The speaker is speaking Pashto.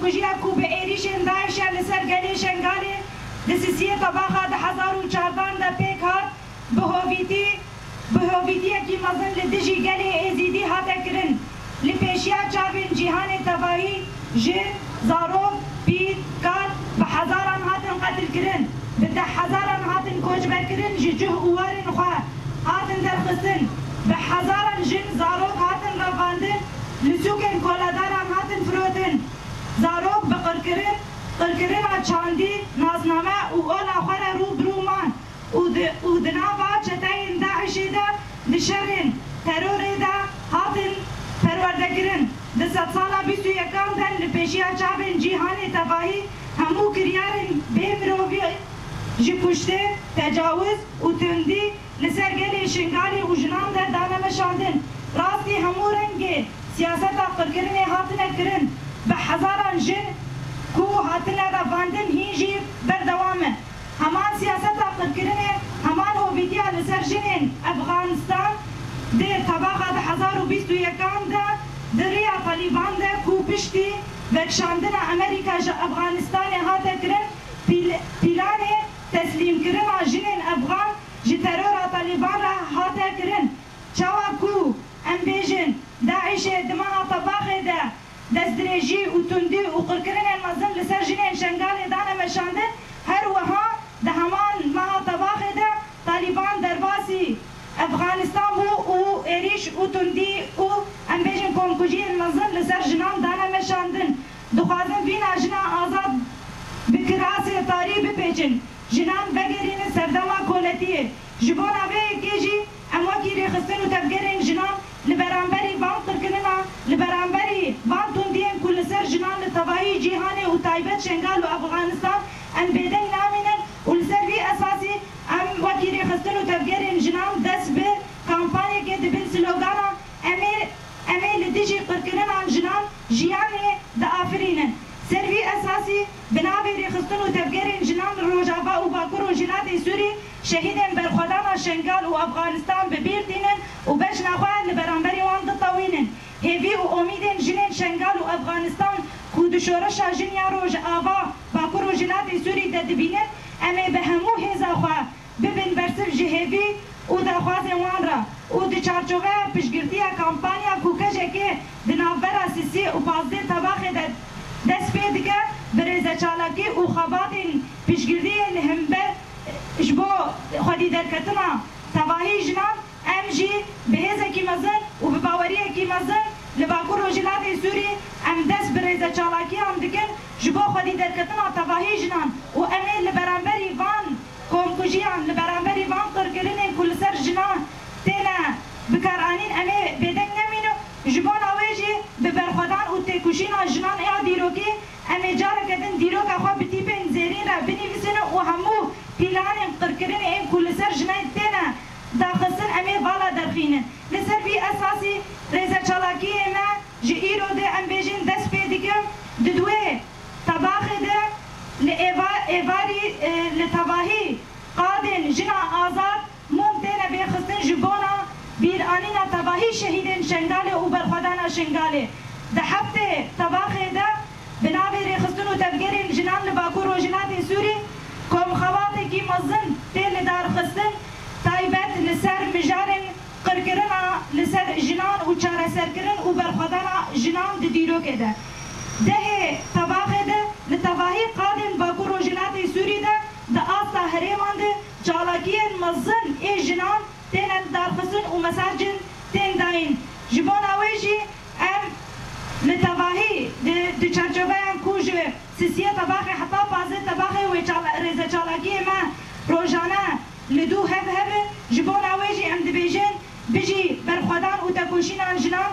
کجیا کو به ایریشن داعش لسر گلی شنگالی دسیسیه طباقه 2014 ده پیک هات بهویتی کی مزن لدجی گلی ازیدی هاته کرن لپیشیا چاوین جیهان تباهی جن زارو پیر کات به هزاران هاتن قتل کرن به 10,000 هاتن کوچبر کرن جه اوارن خواه هاتن درخستن به هزاران جن زارو هاتن رواندن لسوکن کولاداران هاتن فروتن زارو به قرکرن چاندی نازنامه و اولا خوره رو برومان و دناوا چتاین داعش ده دشرن ترور ده هاتن پروردگرن ده 100 سالا 21 دن لپیشیا چابن جیهان تباهی همو کریارن بیمروی جکشته تجاوز و تندی لسر گلی شنگالی و جنان ده دانه شاندن راستی همو رنگی سیاست قرکرن هاتنه کرن به هزاران جن کو هاتنه رواندن هینجی بردوامه همان سیاست قرکرن همان هویدیا لسر جنین افغانستان ده طباقه 2021 ده دریا طالبان ده کو پشتی وکشاندن امریکا جا افغانستان هاته کرن پیلان تسلیم کرن جنین افغان جی ترور طالبان را هاته کرن چاوا کو ام بیجن داعش دماغ طباقه ده دزدريجي وتندي وقركرين المظلم لسر جنين شنغال دانا مشاندن هر وها ده همان ما طباخه ده طالبان درباسي افغانستان بو و اريش وتندي و ام بيجن كونكوجي المظلم لسر جنان دانا مشاندن دخوازن فينا جنا آزاد بكراسي طاري ببيجن جنان بگرين سردما كولتيه جبونا بي كيجي امواكي ريخستن وتبگرين جنان لبرانبري وان قركرنا لبرانبري وان تندين كل سر جنان لطباهي جيهاني وتايبت شنغال وافغانستان ان بيدن نامنن ولسر في اساسي ام وكيري خستنو تفجرين جنان دس به كامبانيا كي دبن سلوغانا امي لديجي قركرنا جنان جياني دا افرينن سر في اساسي بنابي ريخستنو تفجرين جنان روجافا وباكور وجلاتي سوري شهيدين برخدانا شنغال وافغانستان ببيرتينن وبجنا خواه لبرانبري وان دطوينن هيفي وأميدين جنين شنغال وأفغانستان كود شورشا جنيا روج آبا باكور وجلاتي سوري ددبينن أمي بهمو هزا خواه ببن برسل جهيفي ودا خوازي وان را ودي چارچوغه پشگرتيا كامبانيا كوكجه كي دنافرا سيسي وپازده طباخه دست پیدگه برزه چالاكي وخباتين پشگرديه لهمبر جبو خودي دركتنا تواهي جنان امجي بهزه كي مزن وبباوريه كي مزن لباكور وجلات سوري ام دست برزه چالاكي هم دكن جبو خودي دركتنا تواهي جنان وامي لبرانبري وان كومكوجيان لبرانبري وان قرقرين كل سر جنان تينا بكارانين امي بدن نمينو جبون اويجي ببرخدان وتكوشينا جنان ايا ديروكي امي جاركدن ديروك اخوا بتيبن زيرين را بنيفسنو وهمو بلان قرقرين ام كل سر جنان تينا داخلسن امي بالا درخينن لسر في اساسي ريزا چالاكي ما جئيرو ده ام بيجين دس بيدكم ددوه طباخي ده لإيفاري لطباهي قادن جنا آزاد ممتنة بيخستن جبونا بيرانينا طباهي شهيدين شنغالي وبرخدانا شنغالي ده حفته طباخي ده بنابي ريخستن وتبقرين جنان لباكور وجناتي سوري كوم خواتي كي مزن تيل دار خستن تايبت لسر مجارن قركرنا لسر جنان و چاره سرکرن و برخدانا جنان ديرو كده ده طباخه ده لطباهي قادم باكور وجناتي سوري ده آسا هريمان ده چالاكيين مزن اي جنان تين دارخسن و مساجن تين داين جبون اويجي ام لطباهي ده چرچوبه كوج سيسيه طباخه حتى بازه طباخه و ريزه چالاكي ما روجانا لدو هب جبون اويجي ام دبيجن بيجي برخدان و تكوشين عن جنان